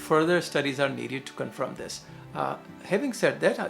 further studies are needed to confirm this. Having said that,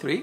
3,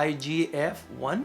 IGF-1,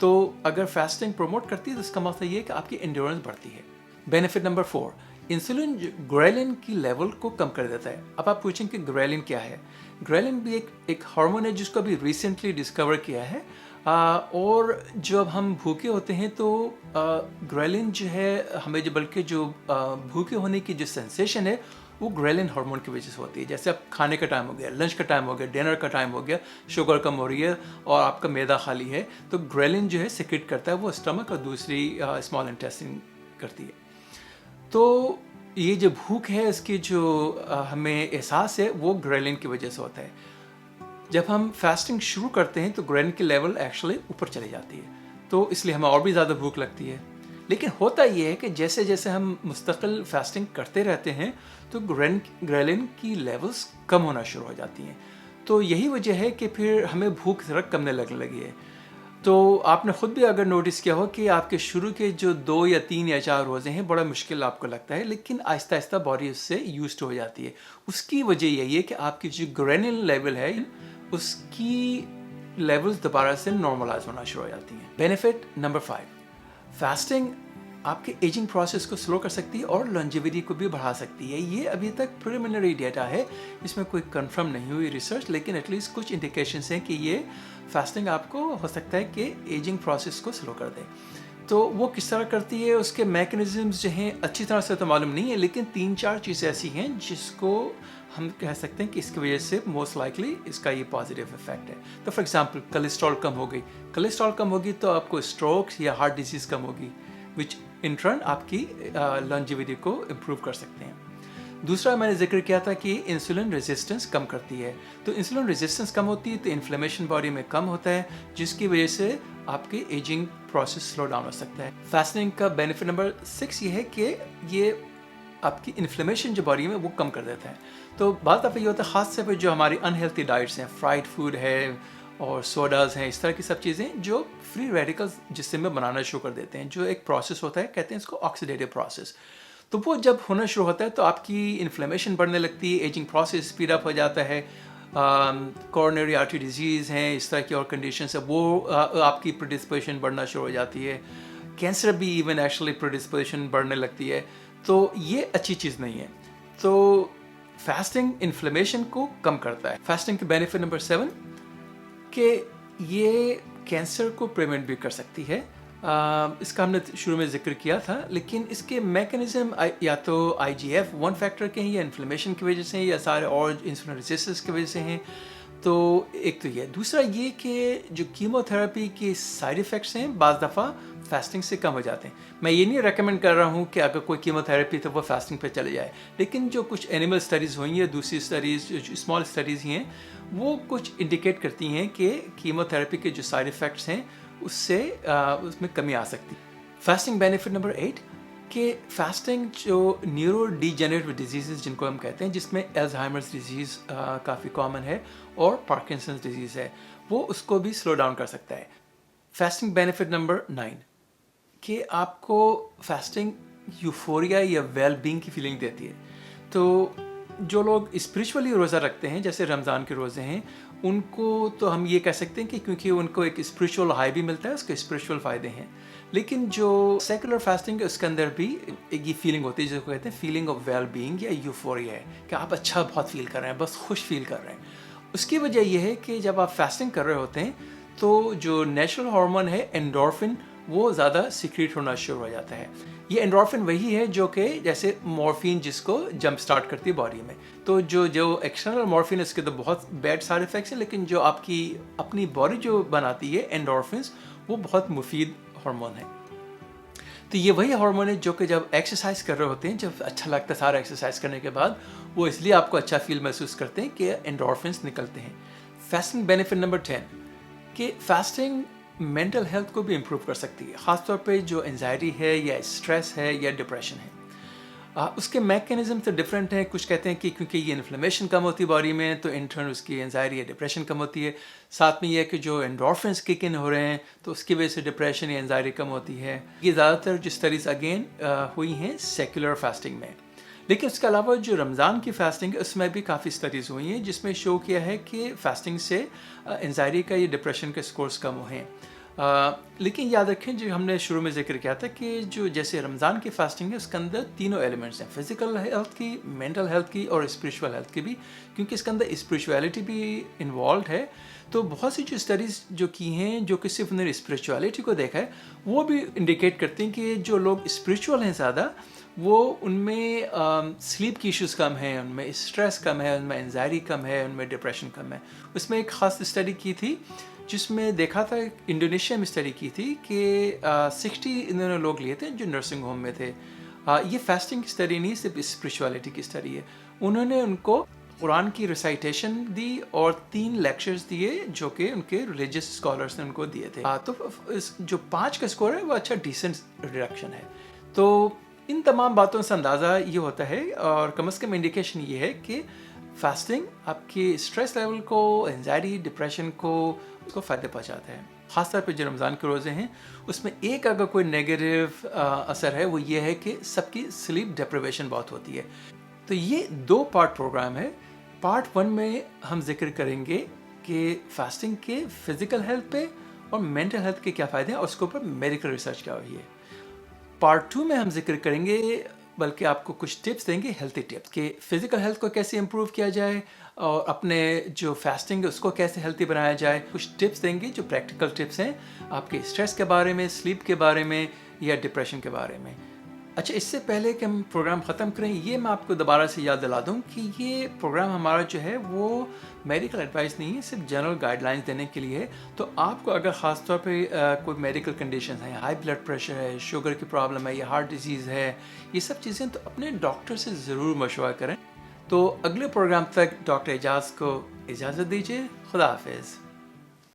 تو اگر fasting promote کرتی ہے تو اس کا مطلب یہ ہے کہ آپ کی انڈیورنس بڑھتی ہے. بینیفٹ نمبر 4, انسولین گریلن کی لیول کو کم کر دیتا ہے. اب آپ پوچھیں کہ گریلن کیا ہے. گریلن بھی ایک ہارمون ہے جس کو ابھی ریسنٹلی ڈسکور کیا ہے, اور جب ہم بھوکے ہوتے ہیں تو گریلن جو ہے ہمیں بلکہ جو بھوکے ہونے کی جو سینسیشن ہے وہ گریلن ہارمون کی وجہ سے ہوتی ہے. جیسے اب کھانے کا ٹائم ہو گیا, لنچ کا ٹائم ہو گیا, ڈنر کا ٹائم ہو گیا, شوگر کم ہو رہی ہے اور آپ کا معدہ خالی ہے, تو گریلن جو ہے سیکریٹ کرتا ہے, وہ اسٹمک اور دوسری اسمال انٹیسٹائن کرتی ہے. تو یہ جو بھوک ہے اس کی جو ہمیں احساس ہے وہ گریلن کی وجہ سے ہوتا ہے. جب ہم فاسٹنگ شروع کرتے ہیں تو گریلن کی لیول ایکچولی اوپر چلی جاتی ہے, تو اس لیے ہمیں اور بھی زیادہ بھوک لگتی ہے. لیکن ہوتا یہ ہے کہ جیسے جیسے ہم مستقل فاسٹنگ کرتے رہتے ہیں تو گریلن کی لیولز کم ہونا شروع ہو جاتی ہیں. تو یہی وجہ ہے کہ پھر ہمیں بھوک ذرا کم لگنے لگی ہے. تو آپ نے خود بھی اگر نوٹس کیا ہو کہ آپ کے شروع کے جو 2 یا 3 یا 4 روزے ہیں بڑا مشکل آپ کو لگتا ہے, لیکن آہستہ آہستہ باڈی اس سے یوزڈ ہو جاتی ہے. اس کی وجہ یہی ہے کہ آپ کی جو گریلن لیول ہے اس کی لیولز دوبارہ سے نارملائز ہونا شروع ہو جاتی ہیں. بینیفٹ نمبر 5, فاسٹنگ آپ کے ایجنگ پروسیس کو سلو کر سکتی ہے اور لانجیویٹی کو بھی بڑھا سکتی ہے. یہ ابھی تک پریلیمنری ڈیٹا ہے, اس میں کوئی کنفرم نہیں ہوئی ریسرچ, لیکن ایٹ لیسٹ کچھ انڈیکیشنس ہیں کہ یہ فاسٹنگ آپ کو ہو سکتا ہے کہ ایجنگ پروسیس کو سلو کر دے. تو وہ کس طرح کرتی ہے, اس کے میکنزمز جو ہیں اچھی طرح سے تو معلوم نہیں ہے, لیکن 3-4 چیزیں ایسی ہیں جس کو ہم کہہ سکتے ہیں کہ اس کی وجہ سے موسٹ لائکلی اس کا یہ پازیٹیو افیکٹ ہے. تو فار ایگزامپل کولیسٹرول کم ہو گئی, کولیسٹرول کم ہوگی تو آپ کو اسٹروکس یا ہارٹ ڈیزیز کم ہوگی, وچ ان ٹرن آپ کی لانجیویٹی کو امپروو کر سکتے ہیں. دوسرا میں نے ذکر کیا تھا کہ انسولین ریزسٹنس کم کرتی ہے. تو انسولین ریزسٹنس کم ہوتی ہے تو انفلیمیشن باڈی میں کم ہوتا ہے, جس کی وجہ سے آپ کی ایجنگ پروسیس سلو ڈاؤن ہو سکتا ہے. فاسٹنگ کا بینیفٹ نمبر 6 یہ ہے کہ یہ آپ کی انفلیمیشن جو باڈی میں وہ کم کر دیتا ہے. تو بعض دفعہ یہ ہوتا ہے خاص طور پہ جو ہماری انہیلتھی ڈائٹس ہیں, فرائڈ فوڈ ہے اور سوڈاز ہیں, اس طرح کی سب چیزیں جو فری ریڈیکلز جسم میں بنانا شروع کر دیتے ہیں, جو ایک پروسیس ہوتا ہے, کہتے ہیں اس کو آکسیڈیٹیو پروسیس. تو وہ جب ہونا شروع ہوتا ہے تو آپ کی انفلیمیشن بڑھنے لگتی ہے, ایجنگ پروسیس اسپیڈ اپ ہو جاتا ہے, کورونری آرٹری ڈیزیز ہیں, اس طرح کی اور کنڈیشنس ہیں, وہ آپ کی پریڈسپوزیشن بڑھنا شروع ہو جاتی ہے. کینسر بھی ایون ایکچولی پریڈسپوزیشن بڑھنے لگتی ہے. تو یہ اچھی چیز نہیں ہے. تو فاسٹنگ انفلیمیشن کو کم کرتا ہے. فاسٹنگ کے بینیفٹ نمبر 7 کہ یہ کینسر کو پریونٹ بھی کر سکتی ہے. اس کا ہم نے شروع میں ذکر کیا تھا, لیکن اس کے میکنزم یا تو IGF-1 فیکٹر کے ہیں یا انفلیمیشن کی وجہ سے ہیں یا سارے اور انسولین ریزسٹنس کی وجہ سے ہیں. تو ایک تو یہ, دوسرا یہ کہ جو کیمو تھراپی کے سائیڈ ایفیکٹس ہیں بعض دفعہ فاسٹنگ سے کم ہو جاتے ہیں. میں یہ نہیں ریکمینڈ کر رہا ہوں کہ اگر کوئی کیمو تھراپی تو وہ فاسٹنگ پہ چلے جائے, لیکن جو کچھ اینیمل اسٹڈیز ہوئی ہیں, دوسری اسٹڈیز جو اسمال اسٹڈیز ہیں, وہ کچھ انڈیکیٹ کرتی ہیں کہ کیمو تھراپی کے جو سائیڈ ایفیکٹس ہیں اس میں کمی آ سکتی. فاسٹنگ بینیفٹ نمبر 8 کہ فاسٹنگ جو نیورو ڈی جنریٹو ڈیزیزز جن کو ہم کہتے ہیں, جس میں الزہائمرز ڈیزیز کافی کامن ہے اور پارکنسنز ڈیزیز ہے, وہ اس کو بھی سلو ڈاؤن کر سکتا ہے. فاسٹنگ بینیفٹ نمبر 9 کہ آپ کو فاسٹنگ یوفوریا یا ویل بینگ کی فیلنگ دیتی ہے. تو جو لوگ اسپریچولی روزہ رکھتے ہیں جیسے رمضان کے روزے ہیں, ان کو تو ہم یہ کہہ سکتے ہیں کہ کیونکہ ان کو ایک اسپریچول ہائی بھی ملتا ہے, اس کے اسپریچول فائدے ہیں. لیکن جو سیکولر فاسٹنگ ہے اس کے اندر بھی ایک یہ فیلنگ ہوتی ہے جس کو کہتے ہیں فیلنگ آف ویل بینگ یا یوفوریا ہے, کہ آپ اچھا بہت فیل کر رہے ہیں, بس خوش فیل کر رہے ہیں. اس کی وجہ یہ ہے کہ جب آپ فاسٹنگ کر رہے ہوتے ہیں تو جو نیچرل ہارمون ہے انڈورفن, وہ زیادہ سیکریٹ ہونا شروع ہو جاتا ہے. یہ انڈورفن وہی ہے جو کہ جیسے مورفین جس کو جمپ سٹارٹ کرتی ہے باڈی میں. تو جو ایکسٹرنل مورفین اس کے تو بہت بیڈ سائڈ افیکٹس ہیں, لیکن جو آپ کی اپنی باڈی جو بناتی ہے انڈورفنس, وہ بہت مفید ہارمون ہے. تو یہ وہی ہارمون ہے جو کہ جب ایکسرسائز کر رہے ہوتے ہیں, جب اچھا لگتا ہے سارا ایکسرسائز کرنے کے بعد, وہ اس لیے آپ کو اچھا فیل محسوس کرتے ہیں کہ انڈورفنس نکلتے ہیں. فاسٹنگ بینیفٹ نمبر 10 کہ فاسٹنگ مینٹل ہیلتھ کو بھی امپروو کر سکتی ہے, خاص طور پہ جو انزائٹی ہے یا اسٹریس ہے یا ڈپریشن ہے. اس کے میکینزم تو ڈفرینٹ ہیں. کچھ کہتے ہیں کہ کیونکہ یہ انفلیمیشن کم ہوتی ہے باڈی میں تو انٹرن اس کی انزائٹی یا ڈپریشن کم ہوتی ہے. ساتھ میں یہ ہے کہ جو انڈورفنس کک ان ہو رہے ہیں تو اس کی وجہ سے ڈپریشن یا انزائٹی کم ہوتی ہے. یہ زیادہ تر جو اسٹڈیز اگین ہوئی ہیں سیکولر فاسٹنگ میں. لیکن اس کے علاوہ جو رمضان کی فاسٹنگ ہے اس میں بھی کافی اسٹڈیز ہوئی ہیں جس میں شو کیا ہے کہ فاسٹنگ سے انزائٹی کا یا ڈپریشن کے اسکورس کم ہوئے ہیں. لیکن یاد رکھیں جو ہم نے شروع میں ذکر کیا تھا کہ جو جیسے رمضان کی فاسٹنگ ہے اس کے اندر تینوں ایلیمنٹس ہیں، فزیکل ہیلتھ کی، مینٹل ہیلتھ کی اور اسپریچول ہیلتھ کی بھی، کیونکہ اس کے اندر اسپریچولیٹی بھی انوالوڈ ہے. تو بہت سی جو اسٹڈیز جو کی ہیں جو کہ صرف انہوں نے اسپریچولیٹی کو دیکھا ہے وہ بھی انڈیکیٹ کرتے ہیں کہ جو لوگ اسپریچول ہیں زیادہ وہ ان میں سلیپ کی ایشوز کم ہیں، ان میں اسٹریس کم ہے، ان میں انزائٹی کم ہے، ان میں ڈپریشن کم ہے. اس میں ایک خاص اسٹڈی کی تھی جس میں دیکھا تھا، انڈونیشیا میں اسٹڈی کی تھی کہ 60 انہوں نے لوگ لیے تھے جو نرسنگ ہوم میں تھے. یہ فاسٹنگ کی اسٹڈی نہیں، صرف اسپریچولیٹی کی اسٹڈی ہے. انہوں نے ان کو قرآن کی ریسائٹیشن دی اور 3 لیکچرز دیے جو کہ ان کے ریلیجیس اسکالرس نے ان کو دیے تھے. تو جو 5 کا اسکور ہے وہ اچھا ڈیسنٹ ریڈکشن ہے. تو ان تمام باتوں سے اندازہ یہ ہوتا ہے اور کم از کم انڈیکیشن یہ ہے کہ فاسٹنگ آپ کے اسٹریس لیول کو، انزائٹی، ڈپریشن کو اس کو فائدہ پہنچاتا ہے. خاص طور پہ جو رمضان کے روزے ہیں اس میں ایک اگر کوئی نیگیٹو اثر ہے وہ یہ ہے کہ سب کی سلیپ ڈپریویشن بہت ہوتی ہے. تو یہ 2 پارٹ پروگرام ہے. پارٹ 1 میں ہم ذکر کریں گے کہ فاسٹنگ کے فزیکل ہیلتھ پہ اور مینٹل ہیلتھ کے کیا فائدے ہیں اور اس کے اوپر میڈیکل ریسرچ کیا ہوئی ہے. پارٹ 2 میں ہم ذکر کریں گے، بلکہ آپ کو کچھ ٹپس دیں گے، ہیلتھی ٹپس کہ فزیکل ہیلتھ کو کیسے امپروو کیا جائے اور اپنے جو فاسٹنگ ہے اس کو کیسے ہیلتھی بنایا جائے. کچھ ٹپس دیں گے جو پریکٹیکل ٹپس ہیں آپ کے اسٹریس کے بارے میں، سلیپ کے بارے میں یا ڈپریشن کے بارے میں. اچھا، اس سے پہلے کہ ہم پروگرام ختم کریں یہ میں آپ کو دوبارہ سے یاد دلا دوں کہ یہ پروگرام ہمارا جو ہے وہ میڈیکل ایڈوائس نہیں ہے، صرف جنرل گائیڈ لائنس دینے کے لیے ہے. تو آپ کو اگر خاص طور پہ کوئی میڈیکل کنڈیشنز ہیں، ہائی بلڈ پریشر ہے، شوگر کی پرابلم ہے یا ہارٹ ڈیزیز ہے، یہ سب چیزیں تو اپنے ڈاکٹر سے ضرور مشورہ کریں. تو اگلے پروگرام تک ڈاکٹر اعجاز کو اجازت دیجیے. خدا حافظ.